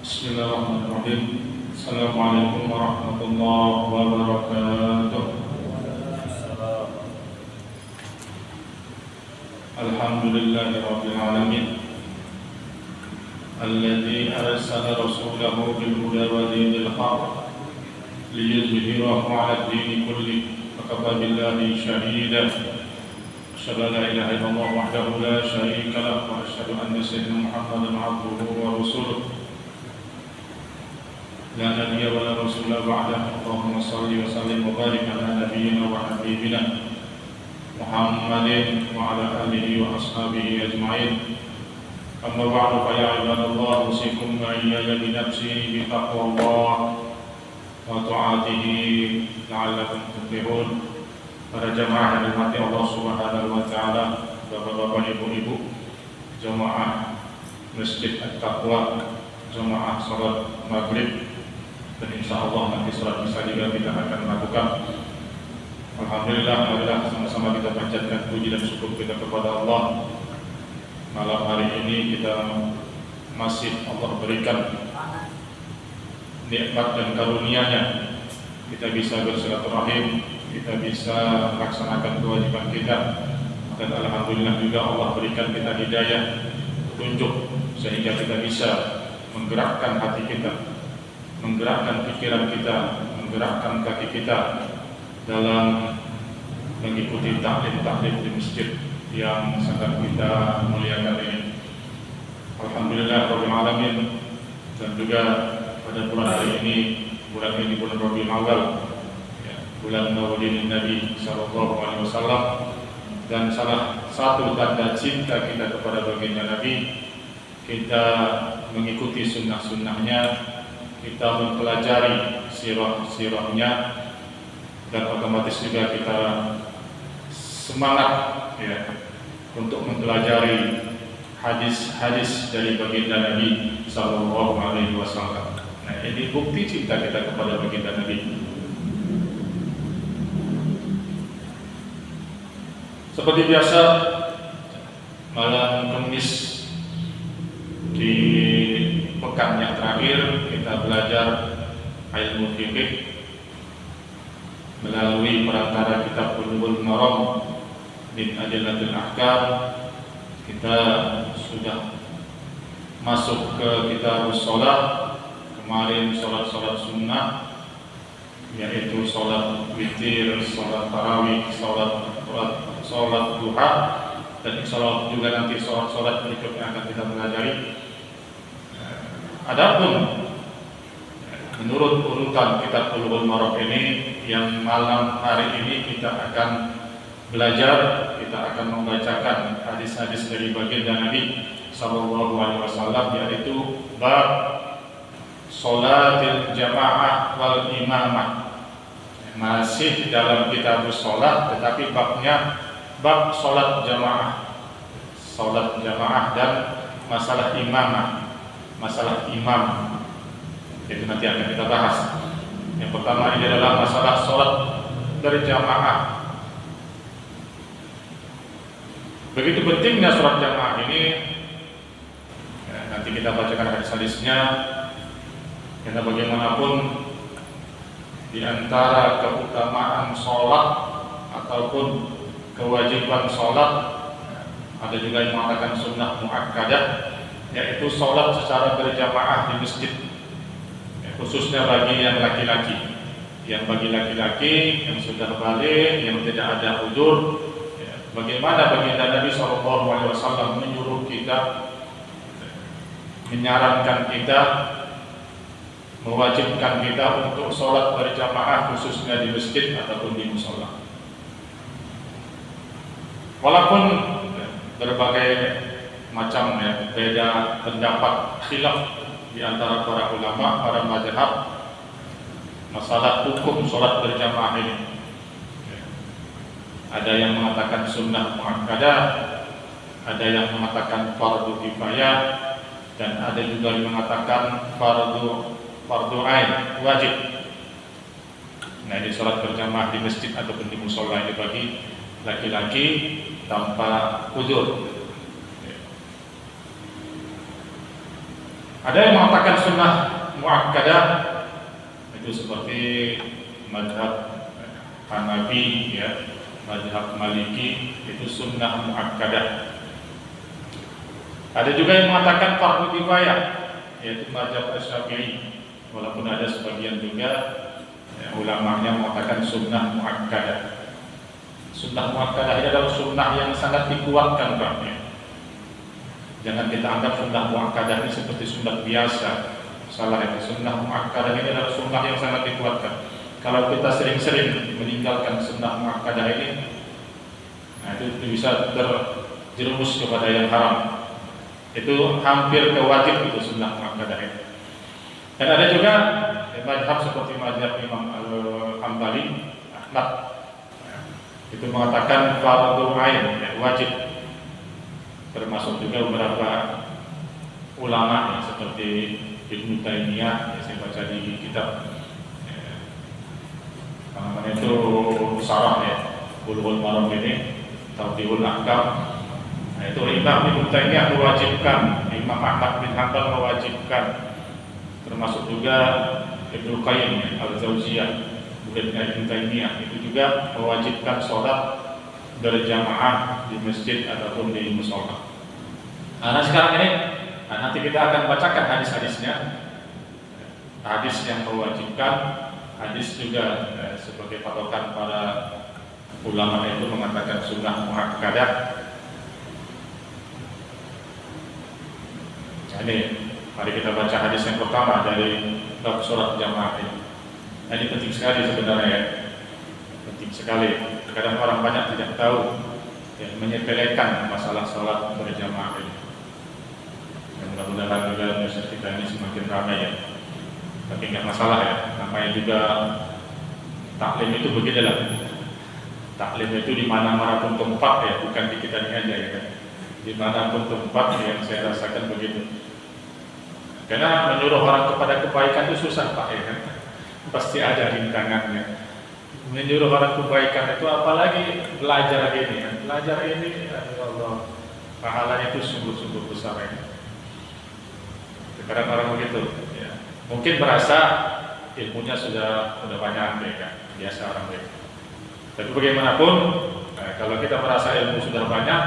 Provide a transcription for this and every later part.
Bismillahirrahmanirrahim. Assalamualaikum warahmatullahi wabarakatuh. Alhamdulillahi alamin. Alladzi arsala rasulahu bil huda wa dinil haqq liyudhhirahu 'ala ad-dini kullihi wa kafa billahi shahida. Asyhadu an la ilaha illallah wahdahu la syarika lahu wa asyhadu anna sayyidina Muhammadan 'abduhu wa rasuluh. La nabiyya wa la rasula ba'dahu. Allahumma shalli wa sallim wa barik ala nabiyyina wa habibina Muhammadin wa ala alihi wa ashabihi ajma'in. Amma ba'du, fa ya ibadallah, usikum wa iyaya bi nafsi bi taqwallah wa ta'atihi la'allakum tuflihun. Para jamaah yang dirahmati Allah Subhanahu wa taala, bapak-bapak, ibu-ibu, jamaah Masjid At-Taqwa, jamaah salat maghrib, dan insya Allah nanti salat isya juga kita akan lakukan. Alhamdulillah, sama-sama kita panjatkan puji dan syukur kita kepada Allah. Malam hari ini kita masih Allah berikan nikmat dan karunia-Nya. Kita bisa bersilaturahim, kita bisa melaksanakan kewajiban kita, dan alhamdulillah juga Allah berikan kita hidayah, petunjuk, sehingga kita bisa menggerakkan hati kita, menggerakkan pikiran kita, menggerakkan kaki kita dalam mengikuti taklim-taklim di masjid yang sangat kita muliakan ini. Alhamdulillah Rabbil Alamin. Dan juga pada bulan hari ini, bulan Rabiul Awal, bulan Maulidin Nabi Sallallahu Alaihi Wasallam, dan salah satu tanda cinta kita kepada baginda Nabi, kita mengikuti sunnah-sunnahnya, kita mempelajari sirah-sirahnya, dan otomatis juga kita semangat untuk mempelajari hadis-hadis dari baginda Nabi Sallallahu Alaihi Wasallam. Nah, ini bukti cinta kita kepada baginda Nabi. Seperti biasa, malam Kamis di pekan yang terakhir kita belajar ilmu fikih melalui perantara kitab Bulughul Maram min Adillatil Ahkam. Kita sudah masuk ke kitab sholat. Kemarin sholat sunnah, yaitu sholat witir, sholat tarawih, sholat duha, dan insyaallah juga nanti sholat berikutnya akan kita pelajari. Adapun menurut urutan kitab Bulughul Maram ini, yang malam hari ini kita akan belajar, kita akan membacakan hadis-hadis dari baginda Nabi Sallallahu Alaihi Wasallam, yaitu bab sholatil jamaah wal imamah. Masih dalam kitab sholat, tetapi babnya bab sholat jamaah dan masalah imamah, masalah imam. Itu nanti akan kita bahas. Yang pertama ini adalah masalah sholat berjamaah. Begitu pentingnya sholat jamaah ini, nanti kita bacakan hadis-hadisnya. Karena bagaimanapun di antara keutamaan sholat ataupun kewajiban sholat, ada juga yang mengatakan sunnah muakkadah, yaitu sholat secara berjamaah di masjid, khususnya bagi yang laki-laki. Yang bagi laki-laki yang sudah balik, yang tidak ada uzur, bagaimana baginda Nabi Sallallahu Alaihi Wasallam menyuruh kita, menyarankan kita, mewajibkan kita untuk sholat berjamaah, khususnya di masjid ataupun di mushola. Walaupun berbagai macam beda pendapat, khilaf di antara para ulama, para mazhab, masalah hukum sholat berjamaah ini. Ada yang mengatakan sunnah muakkadah, ada yang mengatakan fardu kifayah, dan ada juga yang mengatakan fardu ain, wajib. Nah, ini sholat berjamaah di masjid ataupun di mushola ini bagi laki-laki tanpa uzur. Ada yang mengatakan sunnah muakkadah itu seperti mazhab Hanafi ya, mazhab Maliki itu sunnah muakkadah. Ada juga yang mengatakan fardu kifayah yaitu mazhab Asy-Syafi'i, walaupun ada sebagian juga ya, ulamanya mengatakan sunnah muakkadah. Sunnah muakkadah ini adalah sunnah yang sangat dikuatkan, Pak ya. Jangan kita anggap sunnah muakkadah ini seperti sunnah biasa. Salah itu. Sunnah muakkadah ini adalah sunnah yang sangat dikuatkan. Kalau kita sering-sering meninggalkan sunnah muakkadah ini, nah itu bisa terjerumus kepada yang haram. Itu hampir kewajib itu sunnah muakkadah ini. Dan ada juga mazhab seperti mazhab Imam Al-Hambali, Ahmad, itu mengatakan fardu ain, ya, wajib. Termasuk juga beberapa ulama ya, seperti Ibnu Taimiyah, ya, saya baca di kitab namanya itu Sarah ya, Bulughul Maram ini, Tawdihul Ahkam. Nah, itu Imam Ibnu Taimiyah mewajibkan, Imam Ahmad bin Hanbal mewajibkan, termasuk juga Ibnu Qayyim ya, Al-Jauziyah, muridnya Ibnu Taimiyah, itu juga mewajibkan sholat berjamaah di masjid ataupun di mushola. Nah, sekarang ini nanti kita akan bacakan hadis-hadisnya. Hadis yang mewajibkan, hadis juga sebagai patokan para ulama itu mengatakan sunnah muakkadah. Nah, ini mari kita baca hadis yang pertama dari bab sholat jamaah ini. Nah, ini penting sekali sebenarnya ya. Penting sekali. Kadang orang banyak tidak tahu ya, menyepelekan masalah sholat berjamaah ini. Dan mudah-mudahan juga masjid kita ini semakin ramai ya. Tapi nggak masalah ya. Namanya juga taklim itu beginilah. Taklim itu di mana-mana pun tempat ya, bukan di kita ini aja ya kan. Di mana pun tempat yang saya rasakan begitu. Karena menyuruh orang kepada kebaikan itu susah Pak ya kan. Pasti ada rintangannya. Menyuruh orang kebaikan itu apalagi belajar ini ya. Belajar ini ya Allah, pahalanya itu sungguh-sungguh besar ya. Sekarang orang begitu ya. Mungkin merasa ilmunya sudah banyak ya kan. Biasa orang begitu. Tapi bagaimanapun kalau kita merasa ilmu sudah banyak,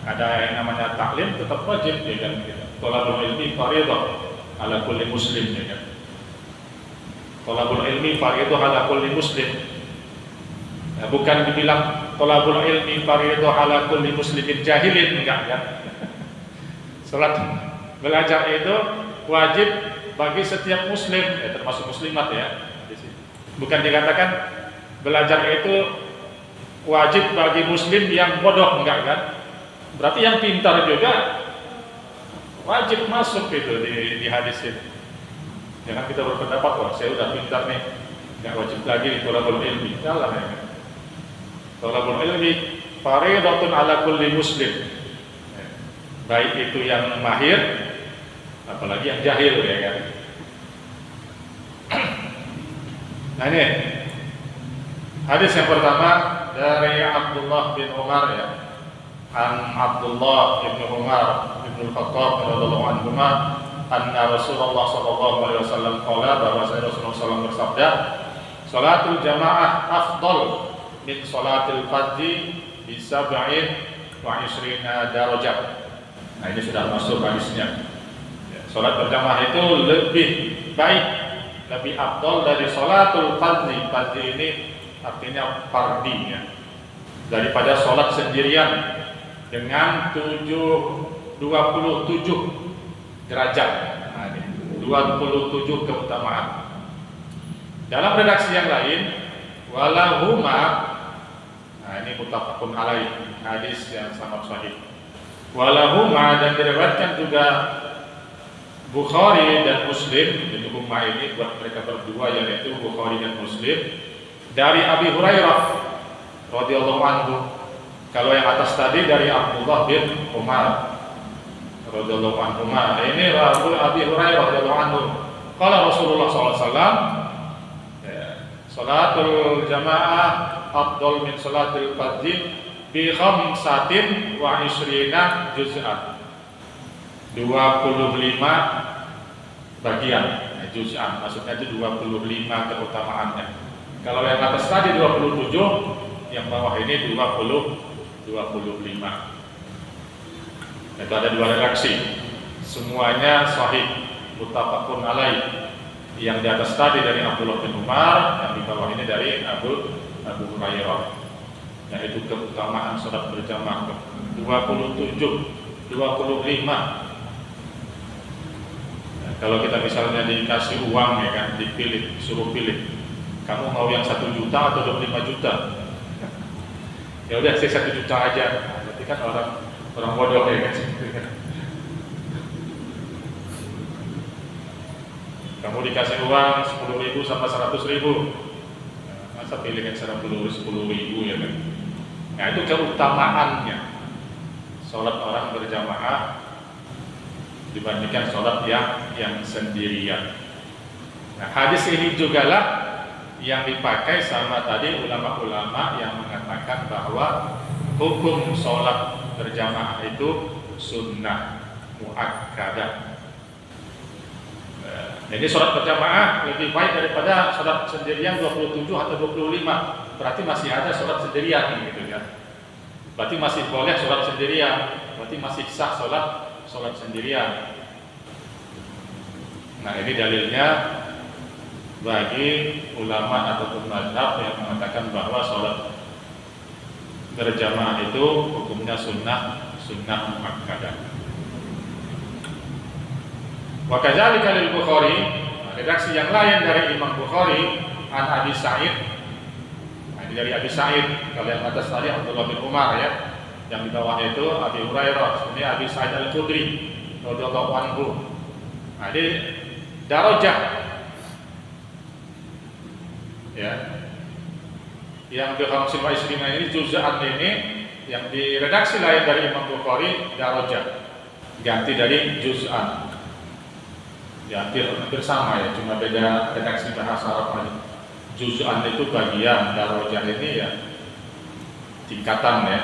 ada yang namanya taklim tetap wajib ya kan. Thalabul ilmi fardhu ala kulli muslim ya kan. Thalabul ilmi fardhu ala kulli muslim. Nah, bukan dibilang thalabul ilmi fardhu ala kulli muslimin jahilin, enggak ya. Salat belajar itu wajib bagi setiap muslim, termasuk muslimat ya. Bukan dikatakan belajar itu wajib bagi muslim yang bodoh, enggak kan? Berarti yang pintar juga wajib masuk itu di hadis ini. Jangan kita berpendapat wah saya udah pintar nih, enggak wajib lagi thalabul ilmi. Salah ya. Thalabul ilmi fardhatun ala kulli muslim. Baik itu yang mahir apalagi yang jahil ya kan. Nah ini hadis yang pertama dari Abdullah bin Umar ya. An Abdullah bin Umar bin Khattab radhiyallahu anhu anna Rasulullah sallallahu alaihi wasallam qala, bahwa Rasulullah SAW bersabda, salatul jamaah afdal min salatil fardhi bi 27 darajat. Nah, ini sudah masuk hadisnya. Salat berjamaah itu lebih baik, lebih afdal dari salatul fardhi. Fardhi ini artinya fardhi ya. Daripada salat sendirian dengan 27 derajat. Nah, 27 keutamaan. Dalam redaksi yang lain, walahuma, nah ini muttafaqun alaih, hadis yang sangat sahih. Walahuma, dan diriwayatkan juga Bukhari dan Muslim, jadi huma ini buat mereka berdua yaitu Bukhari dan Muslim, dari Abi Hurairah radhiyallahu anhu. Kalau yang atas tadi dari Abdullah bin Umar radhiyallahu anhu. Ini Abi Hurairah radhiyallahu anhu. Kalau Rasulullah SAW, salatul jamaah afdal min salatil fardhi bi 25 juz'an. 25 bagian, juz'an, maksudnya itu 25 keutamaannya. Kalau yang atas tadi 27, yang bawah ini 25. Itu ada dua redaksi, semuanya sahih, muttafaqun alaih. Yang di atas tadi dari Abdullah bin Umar, yang di bawah ini dari Abu Hurairah. Yaitu keutamaan salat berjamaah 27, 25. Kalau kita misalnya dikasih uang ya kan, dipilih, suruh pilih, kamu mau yang 1 juta atau 25 juta? Ya udah saya 1 juta aja. Berarti kan orang bodoh ya kan. Kamu dikasih uang 10.000 sama 100.000, masa pilih yang 10.000 ya kan? Nah itu keutamaannya sholat orang berjamaah dibandingkan sholat yang sendirian. Nah hadis ini juga lah yang dipakai sama tadi ulama-ulama yang mengatakan bahwa hukum sholat berjamaah itu sunnah muakkadah. Jadi sholat berjamaah lebih baik daripada sholat sendirian 27 atau 25. Berarti masih ada sholat sendirian gitu ya. Berarti masih boleh sholat sendirian. Berarti masih sah sholat sendirian. Nah ini dalilnya bagi ulama ataupun mazhab yang mengatakan bahwa sholat berjamaah itu hukumnya sunnah muakkadah. Wa kadzalika lil Bukhari, redaksi yang lain dari Imam Bukhari an Abi Sa'id. Nah, dari Abi Sa'id, kalau yang atas tadi Abdullah bin Umar ya, yang di bawah itu Abi Hurairah, ini Abi Sa'id Al-Khudri radhiyallahu anhu. Nah, di darajah ya. Yang di Muslim Islimah ini juz'an ini yang di redaksi lain dari Imam Bukhari darajah. Ganti dari juz'an. Ya hampir sama ya, cuma beda redaksi bahasa Arab aja. Juz'an itu bagian, darajah ini ya tingkatan ya.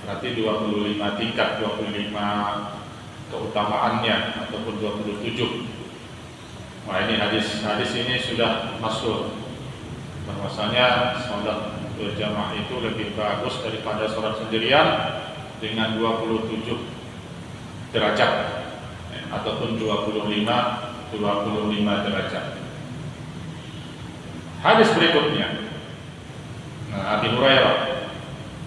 Berarti 25 tingkat, 25 keutamaannya ataupun 27. Nah ini hadis ini sudah masuk bahwasanya sholat berjamaah itu lebih bagus daripada sholat sendirian dengan 27 derajat ataupun 25 derajat. Hadis berikutnya, nah, Abi Hurairah,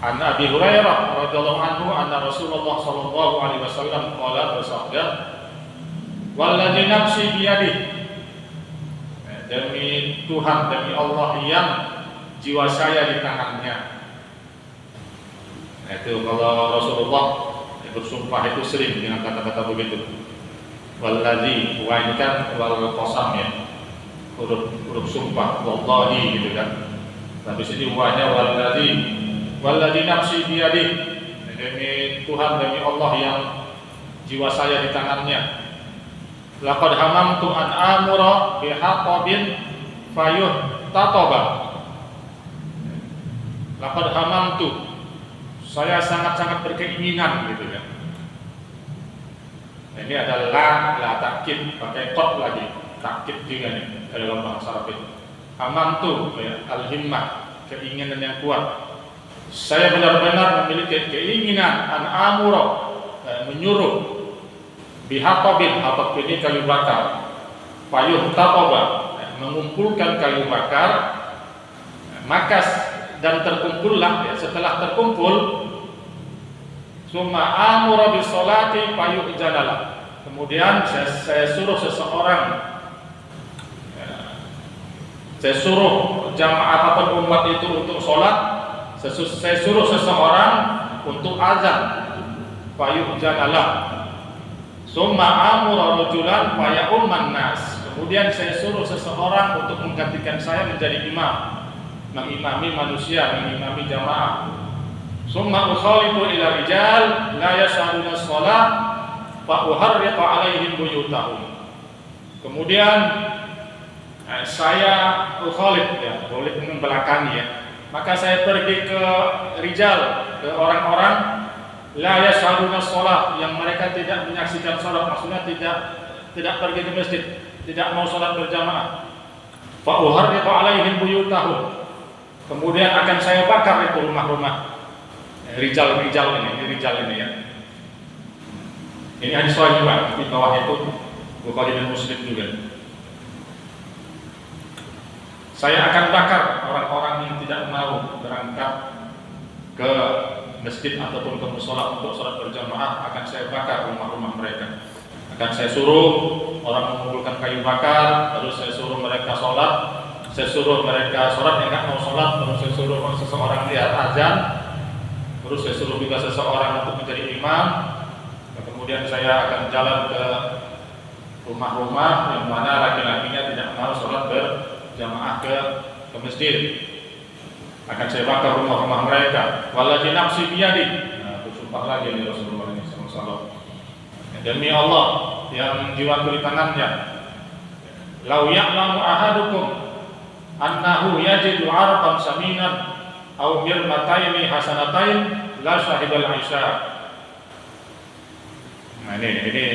an Abi Hurairah radhiyallahu anhu anna Rasulullah sallallahu alaihi wasallam qala bersabda, "Walladzi nafsi biyadihi," demi Tuhan, demi Allah yang jiwa saya di tangannya. Nah, itu kalau Rasulullah bersumpah itu sering dengan kata-kata begitu. Walladzi, wa ini kan wal qasam ya, huruf sumpah, wallahi gitu kan. Tapi sini wanya walladzi nafsi biyadihi, demi Tuhan, demi Allah yang jiwa saya di tangannya. Laqad hamamtu an amura bihatabin fayuhtataba. Laqad hamamtu, saya sangat-sangat berkeinginan gitu ya. Ini adalah la takkid, pakai qad lagi, takkid juga nih dalam bahasa Arab itu. Hamamtu ya, al-himmah, keinginan yang kuat. Saya benar-benar memiliki keinginan an amura, menyuruh bihatabin, hatab ini kayu bakar, payuh tataba, mengumpulkan kayu bakar, maka dan terkumpullah ya, setelah terkumpul summa amura bisolati payuh jadalah, kemudian saya suruh seseorang ya, saya suruh jamaah ataupun umat itu untuk sholat, saya suruh seseorang untuk azan payuh jadalah. Summa amura rajulan faya'umman nas, kemudian saya suruh seseorang untuk menggantikan saya menjadi imam, mengimami manusia, mengimami jamaah. Summa ukhalitu ila rijal la yashhaduna shalah fa uharriqu alaihim buyutahum. Kemudian saya ukhalid ya, boleh membelakangi ya. Maka saya pergi ke rijal, ke orang-orang la yashhaduna shalah, yang mereka tidak menyaksikan salat, maksudnya tidak pergi ke masjid, tidak mau sholat berjamaah, fa uharriqu alaihim buyutahum, kemudian akan saya bakar itu rumah-rumah. Rijal ini ya. Ini hadis sahih juga, di bawah itu Bukhari dan Muslim juga. Saya akan bakar orang-orang yang tidak mau berangkat ke masjid ataupun ke mushola untuk sholat berjamaah, akan saya bakar rumah-rumah mereka. Akan saya suruh orang mengumpulkan kayu bakar, lalu saya suruh mereka sholat. Saya suruh mereka sholat yang nggak mau sholat, lalu saya suruh seseorang lihat azan, terus saya suruh juga seseorang untuk menjadi imam. Kemudian saya akan jalan ke rumah-rumah yang mana laki-lakinya tidak mau sholat berjamaah ke masjid. Akan saya bakar rumah-rumah mereka. Waladhi nafsi biyadi. Nah, bersumpah lagi nih Rasulullah SAW. Demi Allah yang jiwaku di tangannya. Lau ya'lamu ahadukum annahu yajidu arqan saminan aw mirmataini hasanatain la syahidal isya. Nah ini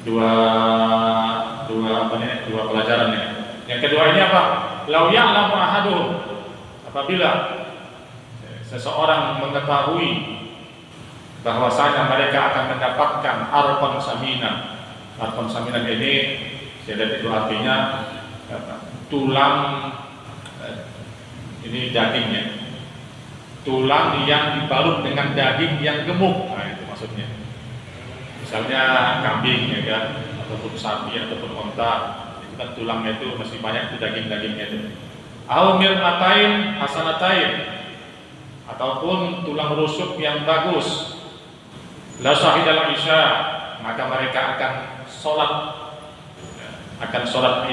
dua pelajaran nih. Yang kedua ini apa? Lau ya'lamu ahaduhum, apabila seseorang mengetahui bahwasanya mereka akan mendapatkan arqan saminan. Arqan saminan ini saya lihat itu artinya tulang, ini dagingnya, tulang yang dibalut dengan daging yang gemuk. Nah itu maksudnya. Misalnya kambing ya kan, ataupun sapi ataupun unta, itu kan tulangnya itu masih banyak itu daging-dagingnya itu. Au mirmatain hasanatain, ataupun tulang rusuk yang bagus. La syahidal isya, maka mereka akan sholat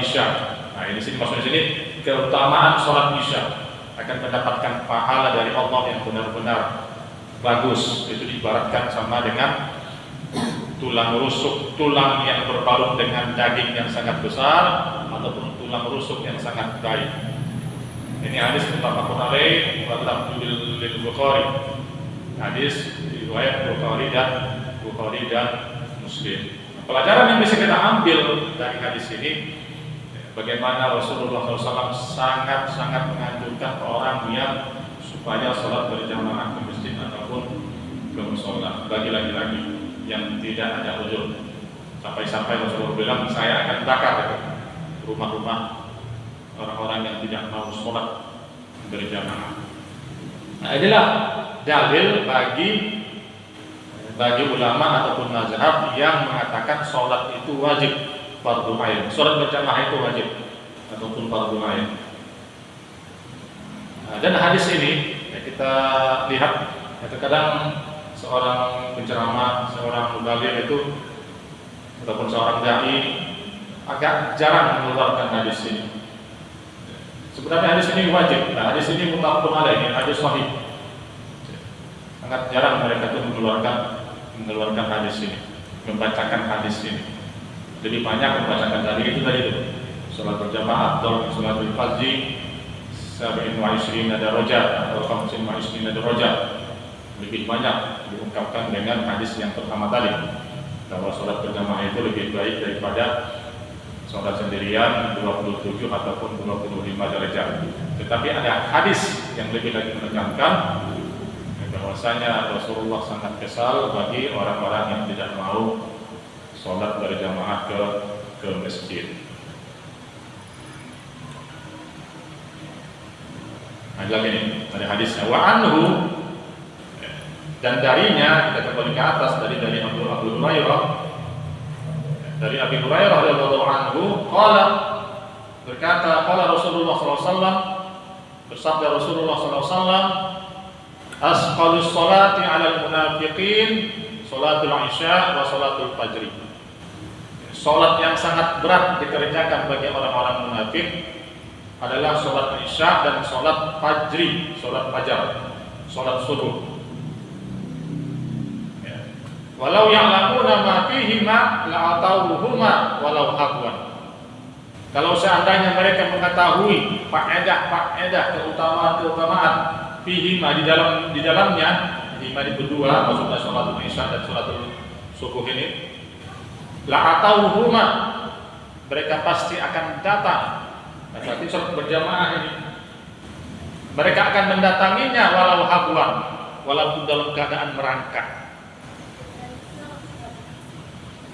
isya. Nah ini sini maksudnya sini keutamaan sholat isya, akan mendapatkan pahala dari Allah yang benar-benar bagus. Itu diibaratkan sama dengan tulang rusuk, tulang yang berbalut dengan daging yang sangat besar, ataupun tulang rusuk yang sangat baik. Ini hadis muttafaqun alaih wa lafzul lil Bukhari. Hadis riwayat Bukhari dan Muslim. Pelajaran yang bisa kita ambil dari hadis ini, bagaimana Rasulullah SAW sangat-sangat menganjurkan orang yang supaya sholat berjamaah ke masjid ataupun ke mushola bagi laki-laki yang tidak ada uzur. Sampai-sampai Rasulullah bilang, saya akan bakar rumah-rumah orang-orang yang tidak mau sholat berjamaah. Nah inilah dalil bagi ulama ataupun mazhab yang mengatakan sholat itu wajib fardhu ain. Sholat berjamaah itu wajib ataupun fardhu ain. Nah, dan hadis ini ya, kita lihat ya, terkadang seorang penceramah, seorang mubaligh itu ataupun seorang dai agak jarang mengeluarkan hadis ini. Sebenarnya hadis ini wajib. Nah, hadis ini muttafaqun alaih, hadis sahih. Sangat jarang mereka itu mengeluarkan hadis ini, membacakan hadis ini. Lebih banyak membacakan dari itu sholat berjamaah atau sholatul fardhi 27 darajat atau 25 darajat. Lebih banyak diungkapkan dengan hadis yang pertama tadi, bahwa sholat berjamaah itu lebih baik daripada sholat sendirian 27 ataupun 25 derajat. Tetapi ada hadis yang lebih lagi menekankan bahwasanya Rasulullah sangat kesal bagi orang-orang yang tidak mau sholat berjamaah ke masjid. Ada lagi nih, ada hadisnya wa anhu, dan darinya kita kembali ke atas dari Abu Hurairah. Dari Abi Hurairah radhiyallahu anhu qala, berkata qala Rasulullah sallallahu alaihi wasallam, bersabda Rasulullah sallallahu alaihi wasallam, asqalus sholati 'alal munafiqin sholatul isya wa sholatul fajri. Salat yang sangat berat dikerjakan bagi orang-orang munafik adalah sholat isya dan sholat fajri, sholat fajar, sholat subuh. Walau ya'lamuna ma fihima la'atawuhuma walau habwan. Kalau seandainya mereka mengetahui faedah keutamaan fihima di dalamnya, fihima di berdua, maksudnya sholatul isya dan sholatul subuh ini, la'atawuhuma, mereka pasti akan datang. Nah, berarti sholat berjamaah ini mereka akan mendatanginya walau habwan, walaupun dalam keadaan merangkak.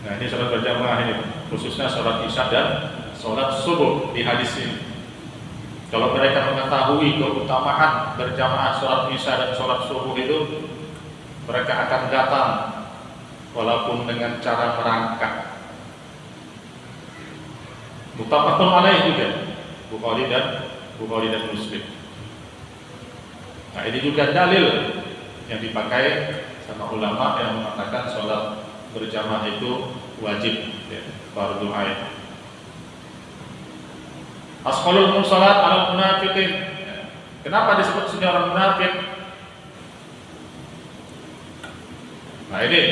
Nah, ini sholat berjamaah ini, khususnya sholat isya dan sholat subuh di hadis ini. Kalau mereka mengetahui keutamaan berjamaah sholat isya dan sholat subuh itu, mereka akan datang walaupun dengan cara merangkak. Muttafaqun alaih juga, Bukhari dan Muslim. Nah, ini juga dalil yang dipakai sama ulama yang mengatakan sholat berjamaah itu wajib, ya, fardhu ain. Asqalul musalat alal munafiqin. Kenapa disebut sini orang munafik? Nah, ini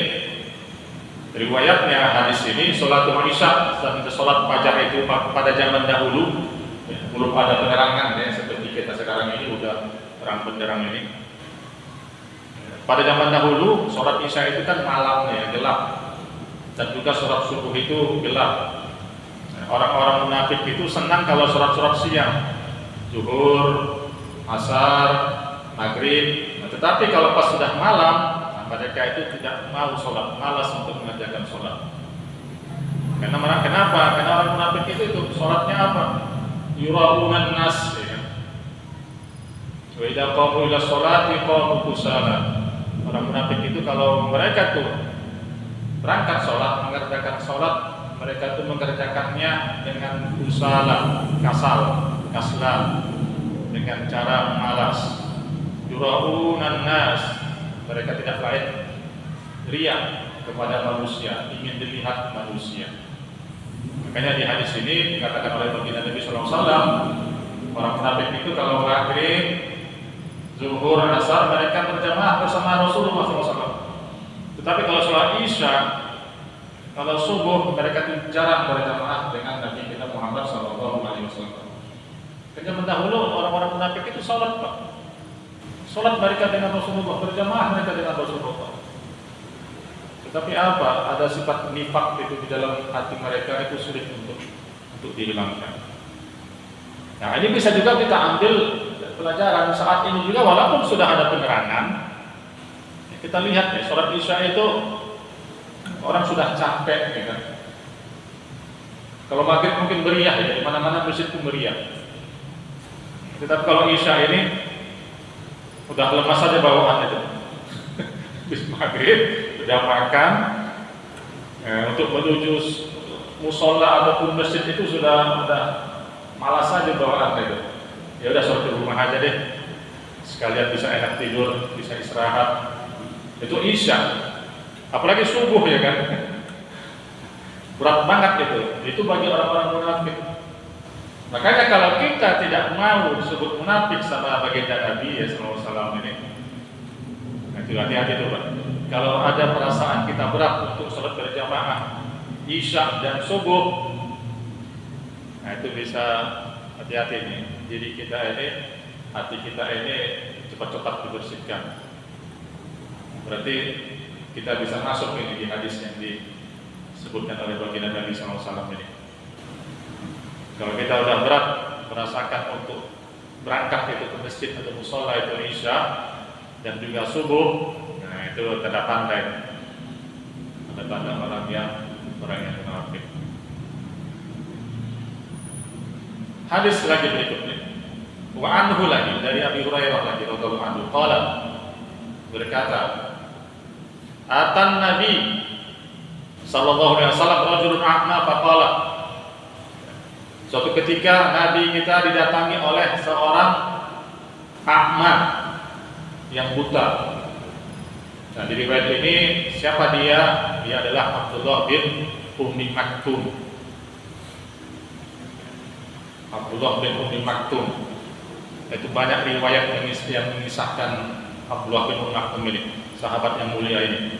riwayatnya hadis ini, sholatul isya dan sholat fajar itu pada zaman dahulu belum ada penerangan ya, seperti kita sekarang ini udah terang benderang ini. Pada zaman dahulu sholat isya itu kan malamnya gelap, dan juga sholat subuh itu gelap. Orang-orang munafik itu senang kalau sholat siang, zuhur, asar, maghrib. Nah, tetapi kalau pas sudah malam, mereka itu tidak mau sholat, malas untuk mengerjakan sholat. Kenapa? Karena orang munafik itu sholatnya apa? Yura'unan nas, ya. Wa idza qamu ila sholati qamu kusala. Orang munafik itu kalau mereka tuh berangkat sholat, mengerjakan sholat, mereka itu mengerjakannya dengan kusala, kaslan, dengan cara malas. Yura'unan nas, mereka tidak lain riya kepada manusia, ingin dilihat manusia. Makanya di hadis ini dikatakan oleh baginda Nabi SAW, orang munafik itu kalau maghrib, zuhur, asar mereka berjamaah bersama Rasulullah SAW. Tetapi kalau sholat isya, kalau subuh mereka jarang berjamaah dengan Nabi kita Muhammad SAW. Karena mendahulu orang-orang munafik itu sholat, Pak. Sholat mereka dengan Rasulullah, berjamaah mereka dengan Rasulullah. Tetapi apa? Ada sifat nifak itu di dalam hati mereka, itu sulit untuk dihilangkan. Nah, ini bisa juga kita ambil pelajaran saat ini juga, walaupun sudah ada penerangan. Kita lihat ya, sholat isya itu orang sudah capek, ya kan? Kalau maghrib mungkin meriah ya, di mana-mana masjid itu meriah. Tetapi kalau isya ini udah lemas saja bawaan itu. Habis maghrib sudah makan, untuk menuju musola ataupun masjid itu sudah malas saja bawaan itu. Ya udah sholat di rumah aja deh, sekalian bisa enak tidur, bisa istirahat. Itu isya, apalagi subuh ya kan, berat banget itu bagi orang-orang munafik. Makanya kalau kita tidak mau disebut munafik sama baginda Nabi ya SAW ini, nah itu hati-hati tuh Pak. Kalau ada perasaan kita berat untuk sholat berjamaah isya dan subuh, nah itu bisa hati-hati nih. Jadi hati kita ini cepat-cepat dibersihkan. Berarti kita bisa masuk ini di hadis yang disebutkan oleh baginda Nabi SAW ini. Kalau kita udah berat merasakan untuk berangkat itu ke masjid atau musola itu isya dan juga subuh, nah itu tanda-tanda orang yang munafik. Hadis lagi berikutnya, wa anhu lagi dari Abi Hurairah lagi radhiyallahu anhu qala, berkata, atan Nabi sallallahu alaihi wasallam rajulun a'ma faqala. Suatu ketika Nabi kita didatangi oleh seorang a'ma yang buta. Nah, di riwayat ini siapa dia? Dia adalah Abdullah bin Ummi Maktum. Abdullah bin Ummi Maktum. Itu banyak riwayat yang mengisahkan Abdullah bin Ummi Maktum ini, sahabat yang mulia ini.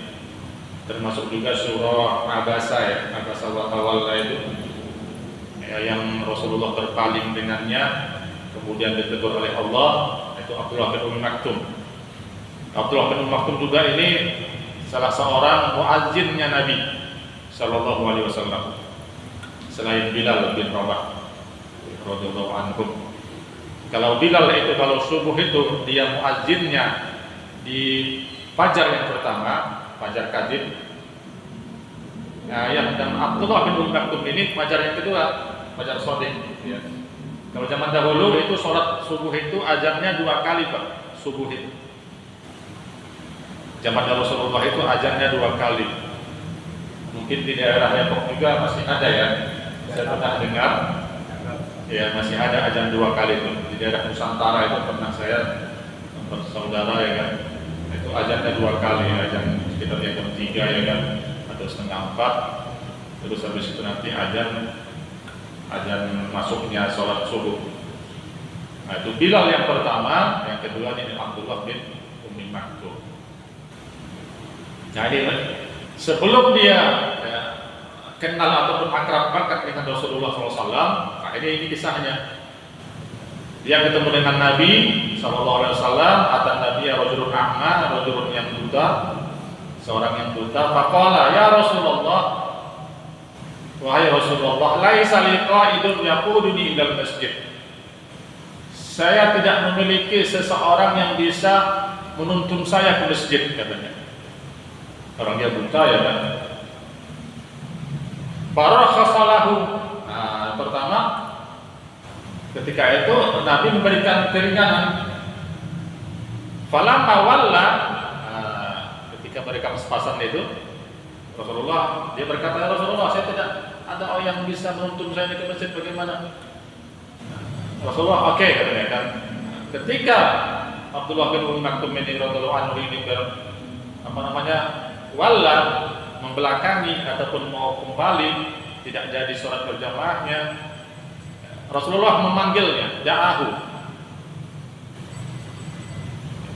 Termasuk juga surah Abasa ya, Abasa wa Tawalla itu. Yang Rasulullah berpaling dengannya, kemudian ditegur oleh Allah, itu Abdullah bin Ummi Maktum. Abdullah bin Ummi Maktum juga ini salah seorang muazzinnya Nabi Sallallahu Alaihi Wasallam. selain Bilal bin Rabah radhiyallahu anhu. Kalau Bilal itu kalau subuh itu dia muazzinnya di fajar yang pertama, fajar kadib. Nah, dan Abdullah bin Maktum ini fajar yang kedua, fajar shadiq. Ya. Kalau zaman dahulu itu sholat subuh itu azannya 2 kali Pak, subuh itu. Zaman Rasulullah itu azannya 2 kali. Mungkin di daerah Depok juga masih ada ya. Saya pernah dengar, ya masih ada azan 2 kali itu. Di daerah Nusantara itu pernah saya tempat saudara ya kan. Itu azannya 2 kali, azan sekitar jam 3 ya kan, atau setengah 4. Terus habis itu nanti azan masuknya sholat subuh. Nah itu Bilal yang pertama, yang kedua ini Abdullah bin Ummi Maktum. Nah ini sebelum dia kenal ataupun akrab banget dengan Rasulullah SAW, nah ini kisahnya. Dia ketemu dengan Nabi SAW, atau Nabi rajulun a'ma, rajulun yang buta, seorang yang buta. Faqala ya Rasulullah, wahai Rasulullah, laisa li qa'idun yaquduni ilal masjid. Saya tidak memiliki seseorang yang bisa menuntun saya ke masjid, katanya. Orang dia buta ya kan. Farakhasalahu. Nah, pertama ketika itu Nabi memberikan keringanan. Falamma walla, ketika mereka pas-pasan itu Rasulullah, dia berkata, ya Rasulullah, saya tidak ada orang yang bisa menuntun saya ke masjid, bagaimana? Rasulullah, oke, katanya kan. Ketika Abdullah bin Ummi Maktum ini radhiyallahu anhu ini walla, membelakangi ataupun mau kembali, tidak jadi sholat berjamaahnya, Rasulullah memanggilnya, da'ahu.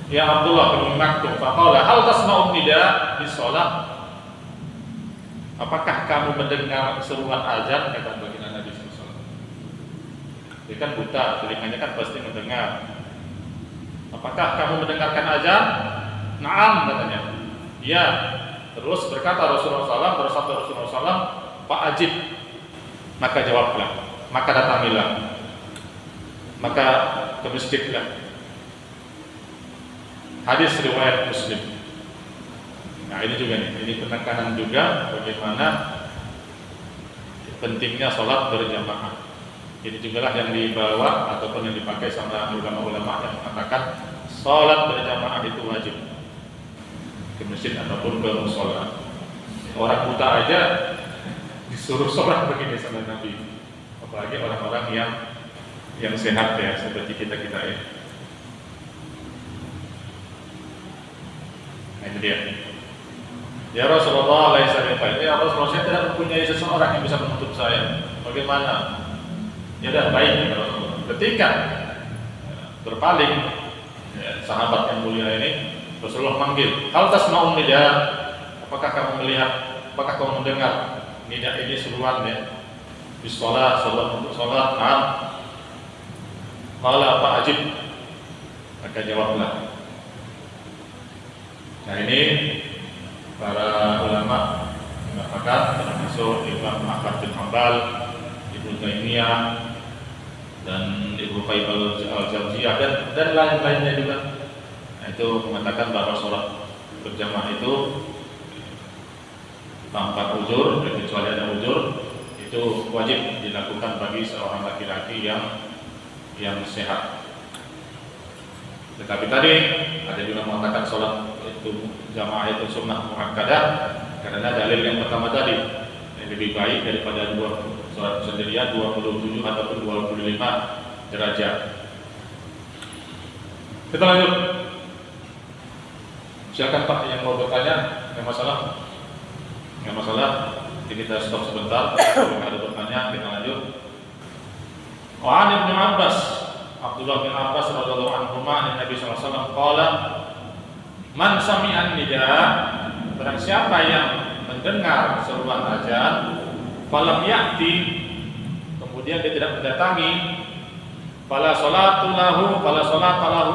Ya Abdullah bin Ummi Maktum, faqala hal tasma'un nida bis shalah? Apakah kamu mendengar seruan azan? Kata baginda Nabi SAW. Dia kan buta, telinganya kan pasti mendengar. Apakah kamu mendengarkan azan? Naam, katanya. Ya. Terus berkata Rasulullah SAW, bersabda Rasulullah SAW, Pak Ajib, maka jawablah, maka datangilah, maka ke masjidlah. Hadis riwayat Muslim. Nah ini juga nih, ini penekanan juga bagaimana pentingnya sholat berjamaah. Ini juga lah yang dibawa ataupun yang dipakai sama ulama-ulama yang mengatakan sholat berjamaah itu wajib ke masjid ataupun ke mushola. Orang buta aja disuruh sholat begini sama Nabi, apalagi orang-orang yang sehat ya seperti kita ini. Nah itu dia. Ya Rasulullah, ya Rasulullah, saya tidak mempunyai seseorang yang bisa menuntut saya. Bagaimana? Ya udah, baik ya Rasulullah. Ketika berpaling sahabat yang mulia ini, Rasulullah manggil, hal tasma'un nida? Apakah kamu melihat? Apakah kamu mendengar? Nida ini seruan ya. Bis sholat untuk sholat. Naam. Qala apa ajib? Maka jawablah. Nah ini para ulama mengatakan, termasuk Imam Ahmad bin Hanbal, Ibnu Taimiyah, dan Ibnu Qayyim al-Jauziyah dan lain-lainnya juga. Nah, itu mengatakan bahwa sholat berjamaah itu tanpa uzur, kecuali ada uzur, itu wajib dilakukan bagi seorang laki-laki yang sehat. Tetapi tadi ada juga mengatakan sholat itu jamaah itu sunnah muakkadah karena dalil yang pertama tadi yang lebih baik daripada sholat sendirian 27 ataupun 25 derajat. Kita lanjut. Silakan Pak yang mau bertanya, nggak masalah. Nggak masalah. Jadi kita stop sebentar. Kalau ada bertanya kita lanjut. Wa an Ibnu Abbas, Abdullah bin Abbas radhiyallahu anhu Nabi sallallahu alaihi wasallam qala man sami'an nida, barang siapa yang mendengar seruan azan falam ya'ti, kemudian dia tidak mendatangi, fala salatu lahu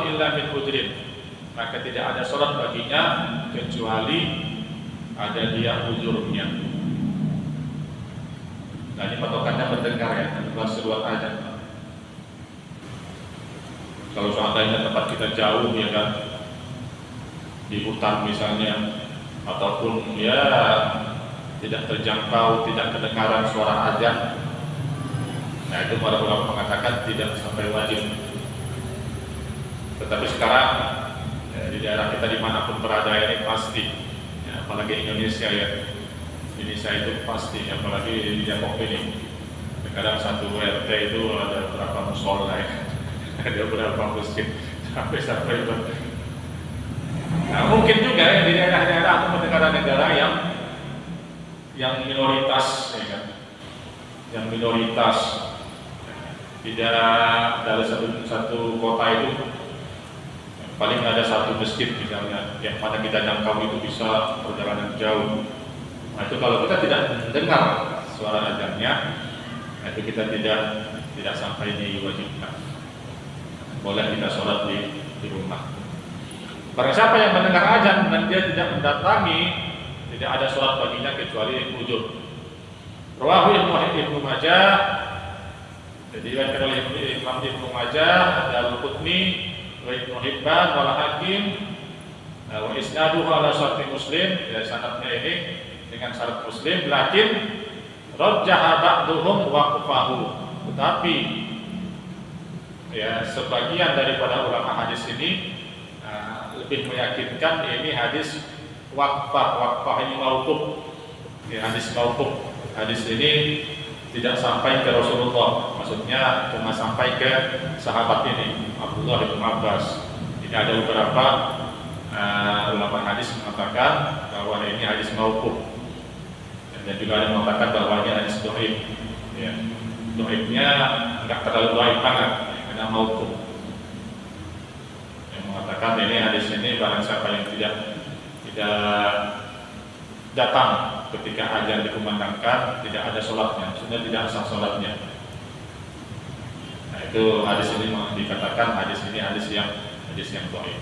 illa min udrin, maka tidak ada salat baginya kecuali ada dia uzurnya. Nah ini patokannya mendengar ya, bukan seruan azan. Kalau seandainya tempat kita jauh ya kan, di hutan misalnya, ataupun ya tidak terjangkau, tidak kedengaran suara azan, nah itu para ulama mengatakan tidak sampai wajib. Tetapi sekarang ya, di daerah kita dimanapun berada ini pasti, ya, apalagi Indonesia ya, Indonesia itu pasti, apalagi di Depok ini, kadang satu RT itu ada berapa musola ya, ada berapa masjid, sampai itu. Nah mungkin juga ya di daerah-daerah atau negara-negara yang minoritas, ya kan, yang minoritas, tidak dari satu kota itu paling ada satu masjid misalnya, yang mana kita jangkau itu bisa perjalanan jauh. Nah itu kalau kita tidak mendengar suara azannya, nah itu kita tidak sampai diwajibkan. Boleh kita sholat di rumah. Barang siapa yang mendengar azan dan dia tidak mendatangi, tidak ada sholat baginya kecuali ujub. Rawahu Ibnu Majah, jadi diriwayatkan oleh Imam Ibnu Majah, Al-Qutni, Ibnu Hibban, wal Hakim, wa isnaduhu ala syarti Muslim, ya sanadnya ini dengan syarat Muslim, lakin rajjaha ba'duhum waqfahu. Tetapi ya sebagian daripada ulama hadis ini lebih meyakinkan ini hadis waqfah ini mauquf. Ya, hadis mauquf. Hadis ini tidak sampai ke Rasulullah, maksudnya cuma sampai ke sahabat ini, Abdullah bin Abbas. Ini ada beberapa ulama hadis mengatakan bahwa ini hadis mauquf, dan juga ada yang mengatakan bahwa ini hadis dhaif. Ya, dhaifnya enggak terlalu dhaif banget, karena mauquf. Yang mengatakan ini hadis ini barang siapa yang tidak datang ketika azan dikumandangkan, tidak ada sholatnya, sudah tidak sah sholatnya. Nah itu hadis ini dikatakan hadis yang dhaif.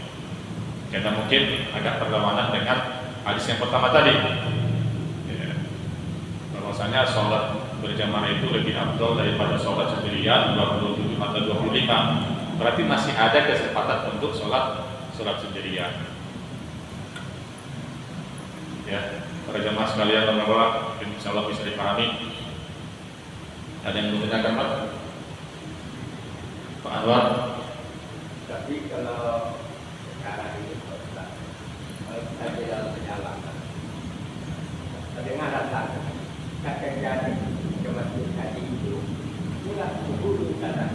Karena mungkin agak berlawanan dengan hadis yang pertama tadi. Ya, bahwasanya sholat berjamaah itu lebih afdal daripada sholat sendirian 27 atau 25. Berarti masih ada kesempatan untuk sholat sendirian. Ya, para jamaah sekalian, teman-teman, insya Allah bisa dipahami. Ada yang mau tanyakan, Pak? Pak Anwar? Tapi kalau sekarang ini kalau kita dalam perjalanan, terdengar datang, kakek jadi ke masjid tadi itu, mulai buru karena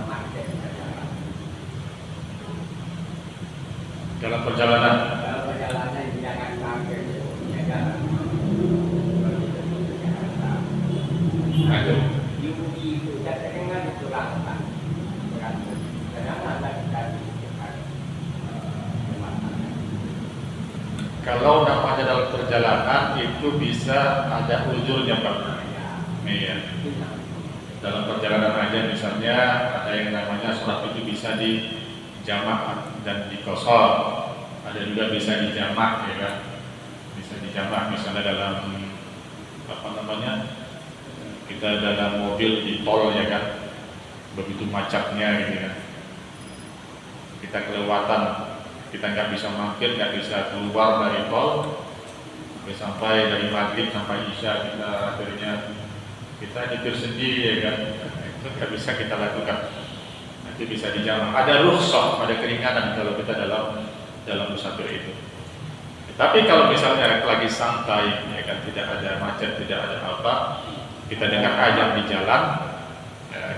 macet jalan. Dalam perjalanan? Dalam perjalanan jangan sampai jalan. Aduh. Itu terdengar itu rata. Kalau namanya dalam perjalanan itu bisa ada ujurnya, Pak. Iya. Dalam perjalanan aja misalnya ada yang namanya sholat itu bisa dijamak dan dikosor. Ada juga bisa dijamak, ya kan? Bisa dijamak misalnya dalam kita dalam mobil di tol, ya kan? Begitu macetnya gitu kan. Kita kelewatan, kita nggak bisa mampir, nggak bisa keluar dari tol sampai dari maghrib sampai isya, kita akhirnya kita nyetir sendiri, ya kan, itu nggak bisa kita lakukan. Nanti bisa dijamak. Ada rukhsah, ada keringanan kalau kita dalam musafir itu. Tapi kalau misalnya lagi santai, ya kan, tidak ada macet, tidak ada apa, kita dengar azan di jalan, ya,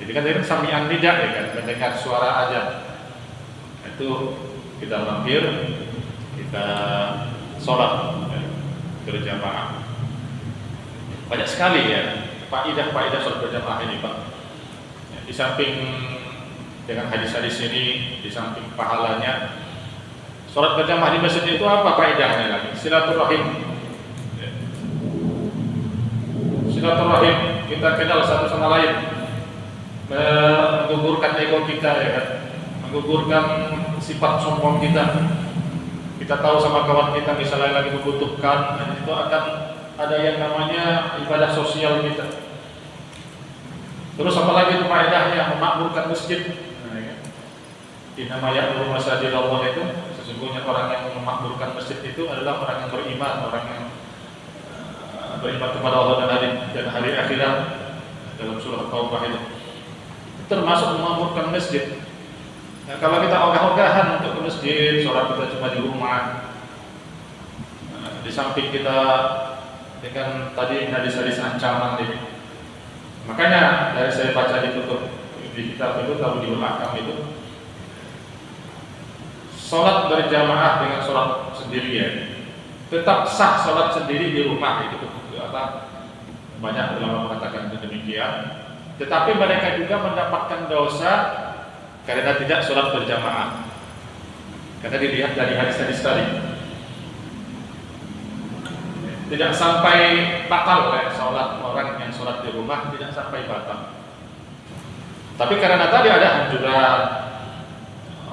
jadi kan itu sami'an nida, ya kan, mendengar suara azan. Itu kita mampir, kita sholat, ya, berjamaah. Banyak sekali ya faidah sholat berjamaah ini, Pak. Ya, di samping dengan hadis-hadis ini, di samping pahalanya, sholat berjamaah di masjid itu apa faedahnya lagi? Silaturahim. Ya. Silaturahim, kita kenal satu sama lain, menggugurkan ego kita, ya kan, menggugurkan sifat sombong kita. Kita tahu sama kawan kita misalnya lagi membutuhkan, dan itu akan ada yang namanya ibadah sosial kita. Terus apalagi faedahnya memakmurkan masjid. Inna ya'muru masajidallah itu sesungguhnya orang yang memakmurkan masjid itu adalah orang yang beriman, orang yang beriman kepada Allah dan hari akhirat dalam surah Taubah itu. Termasuk memakmurkan masjid. Nah, kalau kita ogah-ogahan untuk ke masjid, sholat kita cuma di rumah. Di samping kita dengan tadi hadis-hadis ancaman ini. Makanya dari saya baca di kitab itu kalau di belakang itu sholat berjamaah dengan sholat sendirian tetap sah sholat sendiri di rumah itu banyak ulama mengatakan demikian. Tetapi mereka juga mendapatkan dosa karena tidak sholat berjamaah. Karena dilihat dari hadis-hadis tadi tidak sampai batal sholat orang yang sholat di rumah tidak sampai batal. Tapi karena tadi ada anjuran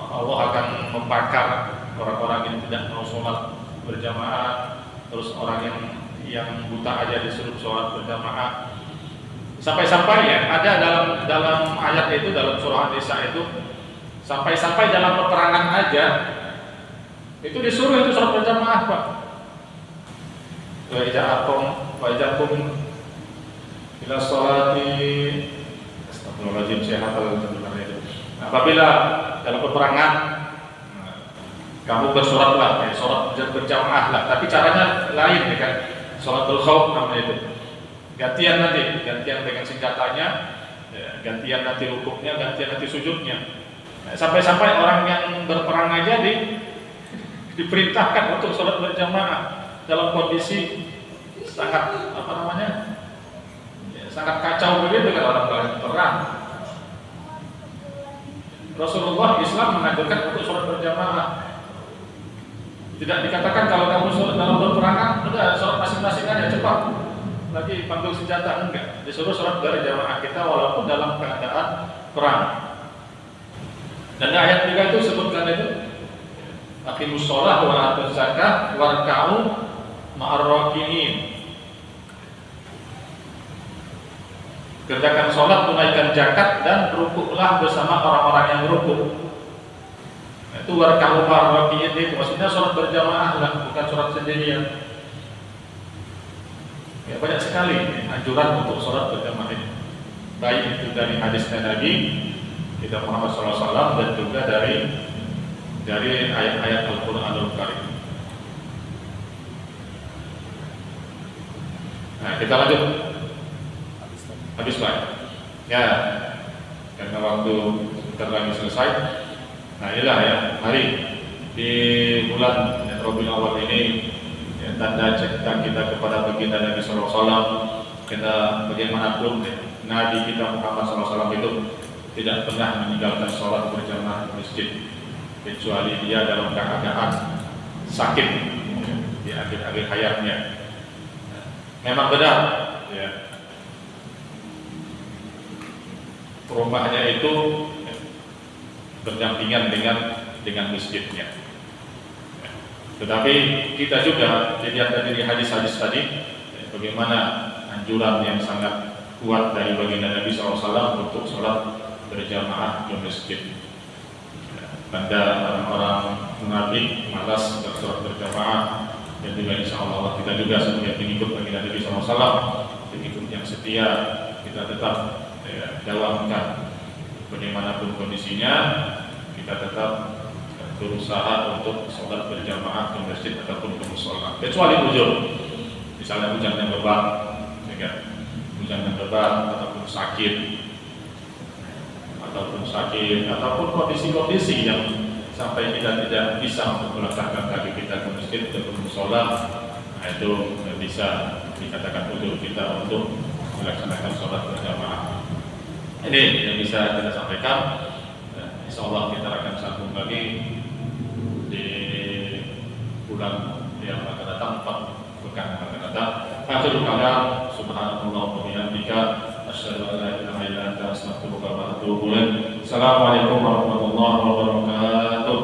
Allah akan membakar orang-orang yang tidak mau sholat berjamaah, terus orang yang buta aja disuruh sholat berjamaah. Sampai-sampai ya ada dalam ayat itu dalam surah An-Nisa itu sampai-sampai dalam peperangan aja itu disuruh itu sholat berjamaah, Pak. Wa ijakum ila sholati astagfirullahaladzim saya hafal sebenarnya itu. Apabila dalam peperangan kamu bersolatlah, sholat berjamaah lah, tapi caranya lain ya kan, sholatul khauf namanya itu. Gantian dengan senjatanya, gantian nanti rukuknya, gantian nanti sujudnya. Sampai-sampai orang yang berperang aja diperintahkan untuk sholat berjamaah dalam kondisi sangat sangat kacau begitu kan orang perang. Rasulullah Islam mengajarkan untuk sholat berjamaah. Tidak dikatakan kalau kamu sholat dalam berperangan, udah sholat masing-masing aja cepat. Lagi panggil senjata, enggak. Disuruh sholat berjamaah kita walaupun dalam keadaan perang. Dan ayat juga itu sebutkan itu aqimus shalah wa atuz zakah warka'u ma'ar raki'in. Kerjakan sholat, tunaikan zakat dan rukuklah bersama orang-orang yang rukuk. Itu warka'u ma'ar raki'in itu maksudnya sholat berjamaah lah, bukan sholat sendirian. Ya, banyak sekali anjuran untuk sholat berjamaah ini. Baik itu dari hadis Nabi kita Muhammad SAW dan juga dari ayat-ayat Al-Quranul Karim. Nah, kita lanjut. Habis Pak. Ya, karena waktu sebentar lagi selesai. Nah, inilah ya, hari di bulan Rabiul Awal ini tanda cinta kita kepada baginda Nabi SAW. Kita bagaimanapun Nabi kita Muhammad SAW itu tidak pernah meninggalkan sholat berjamaah di masjid kecuali dia dalam keadaan sakit di akhir-akhir hayatnya. Memang benar ya, rumahnya itu berdampingan dengan masjidnya. Tetapi kita juga dilihat dari hadis-hadis tadi bagaimana anjuran yang sangat kuat dari baginda Nabi SAW untuk sholat berjamaah di masjid. Tanda orang-orang munafik malas untuk sholat berjamaah, dan juga insya Allah kita juga sebagai pengikut baginda Nabi SAW, pengikut yang setia, kita tetap dawamkan bagaimanapun kondisinya, kita tetap berusaha untuk sholat berjamaah di masjid ataupun di musola, kecuali uzur, misalnya hujan yang lebat, ataupun sakit, ataupun kondisi-kondisi yang sampai kita tidak bisa untuk melangkahkan kaki kita ke masjid ataupun musola, nah itu bisa dikatakan uzur kita untuk melaksanakan sholat berjamaah. Ini yang bisa kita sampaikan. Insya Allah kita akan sambung lagi di bulan yang akan datang, 4 pekan yang akan datang. Akhirul kalam, subhanallah wa bihamdika, asyhadu an la ilaha illa anta, astaghfiruka wa atubu ilaik. Assalamualaikum warahmatullahi wabarakatuh.